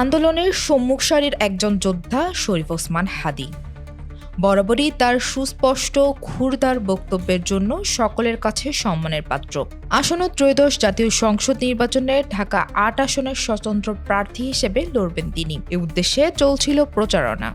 আন্দোলনের সম্মুখ সারির একজন যোদ্ধা শরীফ ওসমান হাদী বরাবরই তার সুস্পষ্ট ক্ষুরদার বক্তব্যের জন্য সকলের কাছে সম্মানের পাত্র। আসন্ন ত্রয়োদশ জাতীয় সংসদ নির্বাচনে ঢাকা ৮ আসনের স্বতন্ত্র প্রার্থী হিসেবে লড়বেন তিনি। এ উদ্দেশ্যে চলছিল প্রচারণা।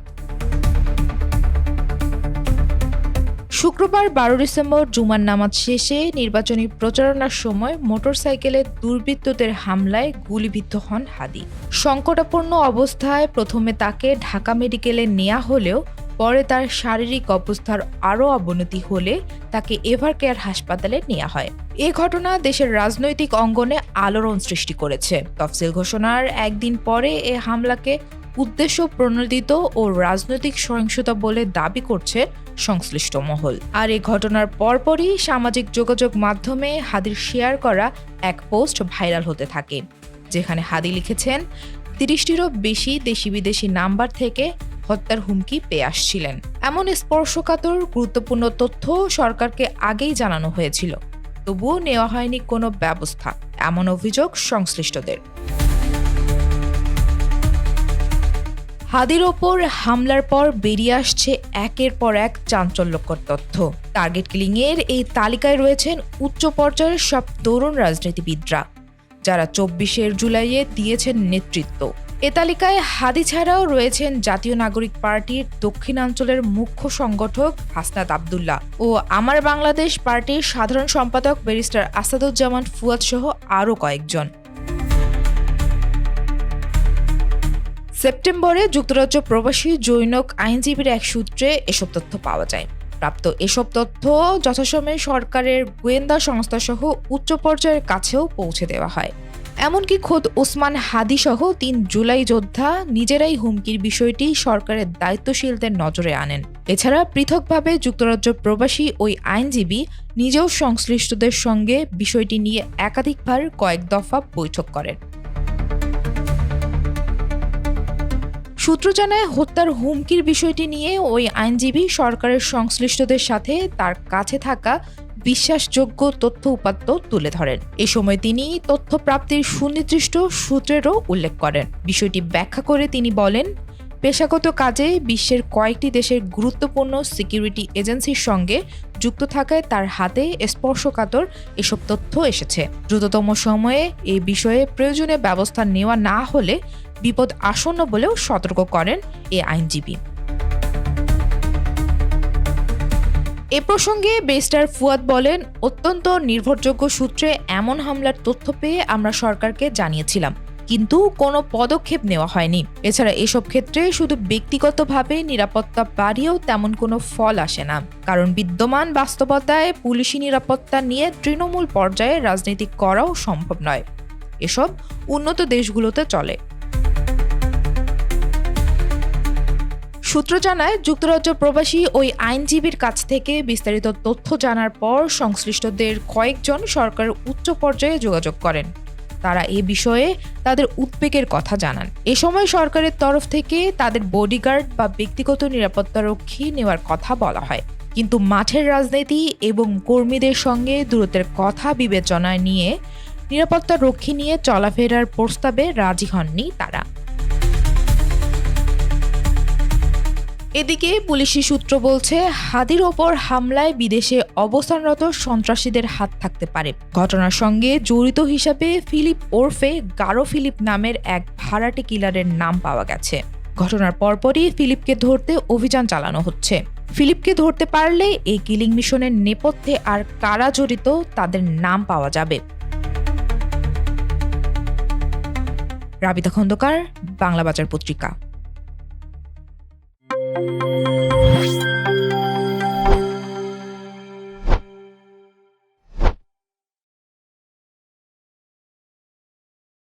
শুক্রবার ১২ ডিসেম্বর জুমার নামাজ শেষে নির্বাচনী প্রচারণার সময় মোটরসাইকেলে দুর্বৃত্তদের হামলায় গুলিবিদ্ধ হন হাদী। সংকটাপন্ন অবস্থায় প্রথমে তাকে ঢাকা মেডিকেলে নেওয়া হলেও পরে তার শারীরিক অবস্থার আরও অবনতি হলে তাকে এভারকেয়ার হাসপাতালে নেওয়া হয়। এ ঘটনা দেশের রাজনৈতিক অঙ্গনে আলোড়ন সৃষ্টি করেছে। তফসিল ঘোষণার একদিন পরে এ হামলাকে উদ্দেশ্য প্রণোদিত ও রাজনৈতিক সহিংসতা বলে দাবি করছে সংশ্লিষ্ট মহল। আর এই ঘটনার পরপরই সামাজিক যোগাযোগ মাধ্যমে হাদীর শেয়ার করা এক পোস্ট ভাইরাল হতে থাকে, যেখানে হাদী লিখেছেন ৩০টিরও বেশি দেশি বিদেশি নাম্বার থেকে হত্যার হুমকি পেয়ে আসছিলেন। এমন স্পর্শকাতর গুরুত্বপূর্ণ তথ্য সরকারকে আগেই জানানো হয়েছিল, তবুও নেওয়া হয়নি কোনো ব্যবস্থা, এমন অভিযোগ সংশ্লিষ্টদের। হাদীর ওপর হামলার পর বেরিয়ে আসছে একের পর এক চাঞ্চল্যকর তথ্য। টার্গেট কিলিংয়ের এই তালিকায় রয়েছেন উচ্চ পর্যায়ের সব তরুণ রাজনীতিবিদরা, যারা ২৪ জুলাইয়ে দিয়েছেন নেতৃত্ব। এ তালিকায় হাদী ছাড়াও রয়েছেন জাতীয় নাগরিক পার্টির দক্ষিণাঞ্চলের মুখ্য সংগঠক হাসনাত আবদুল্লাহ ও আমার বাংলাদেশ পার্টির সাধারণ সম্পাদক ব্যারিস্টার আসাদুজ্জামান ফুয়াদ সহ আরও কয়েকজন। সেপ্টেম্বরে যুক্তরাজ্য প্রবাসী জনৈক আইনজীবীর এক সূত্রে এসব তথ্য পাওয়া যায়। প্রাপ্ত এসব তথ্য যথাসময়ে সরকারের গোয়েন্দা সংস্থাসহ উচ্চ পর্যায়ের কাছেও পৌঁছে দেওয়া হয়। এমনকি খোদ ওসমান হাদী সহ ৩ জুলাই যোদ্ধা নিজেরাই হুমকির বিষয়টি সরকারের দায়িত্বশীলদের নজরে আনেন। এছাড়া পৃথকভাবে যুক্তরাজ্য প্রবাসী ওই আইনজীবী নিজেও সংশ্লিষ্টদের সঙ্গে বিষয়টি নিয়ে একাধিকবার কয়েক দফা বৈঠক করেন। সূত্র জানায়, হত্যার হুমকির বিষয়টি নিয়ে ওই আইনজীবী সরকারের সংশ্লিষ্টদের সাথে তার কাছে থাকা বিশ্বাসযোগ্য তথ্য উপাত্ত তুলে ধরেন। এ সময় তিনি তথ্য প্রাপ্তির সুনির্দিষ্ট সূত্রেরও উল্লেখ করেন। বিষয়টি ব্যাখ্যা করে তিনি বলেন, পেশাগত কাজে বিশ্বের কয়েকটি দেশের গুরুত্বপূর্ণ সিকিউরিটি এজেন্সির সঙ্গে যুক্ত থাকায় তার হাতে স্পর্শকাতর এসব তথ্য এসেছে। দ্রুততম সময়ে এ বিষয়ে প্রয়োজনীয় ব্যবস্থা নেওয়া না হলে বিপদ আসন্ন বলেও সতর্ক করেন এ আইনজীবী। এ প্রসঙ্গে ব্যারিস্টার ফুয়াদ বলেন, অত্যন্ত নির্ভরযোগ্য সূত্রে এমন হামলার তথ্য পেয়ে আমরা সরকারকে জানিয়েছিলাম, কিন্তু কোনো পদক্ষেপ নেওয়া হয়নি। এছাড়া এসব ক্ষেত্রে শুধু ব্যক্তিগতভাবে নিরাপত্তা বাড়িয়েও তেমন কোনো ফল আসে না, কারণ বিদ্যমান বাস্তবতায় পুলিশি নিরাপত্তা নিয়ে তৃণমূল পর্যায়ে রাজনীতি করাও সম্ভব নয়। এসব উন্নত দেশগুলোতে চলে। সূত্র জানায়, যুক্তরাজ্য প্রবাসী ওই আইনজীবীর কাছ থেকে বিস্তারিত তথ্য জানার পর সংশ্লিষ্টদের কয়েকজন সরকারের উচ্চ পর্যায়ে যোগাযোগ করেন। তারা এ বিষয়ে তাদের উদ্বেগের কথা জানান। এ সময় সরকারের তরফ থেকে তাদের বডিগার্ড বা ব্যক্তিগত নিরাপত্তারক্ষী নেওয়ার কথা বলা হয়, কিন্তু মাঠের রাজনীতি এবং কর্মীদের সঙ্গে দূরত্বের কথা বিবেচনায় নিয়ে নিরাপত্তারক্ষী নিয়ে চলাফেরার প্রস্তাবে রাজি হননি তারা। এদিকে পুলিশি সূত্র বলছে, হাদীর ওপর হামলায় বিদেশে অবস্থানরত সন্ত্রাসীদের হাত থাকতে পারে। ঘটনার সঙ্গে জড়িত হিসাবে ফিলিপ ওরফে গারো ফিলিপ নামের এক ভাড়াটে কিলারের নাম পাওয়া গেছে। ঘটনার পরপরই ফিলিপকে ধরতে অভিযান চালানো হচ্ছে। ফিলিপকে ধরতে পারলে এই কিলিং মিশনের নেপথ্যে আর কারা জড়িত তাদের নাম পাওয়া যাবে। রাবিতা খন্দকার, বাংলা বাজার পত্রিকা।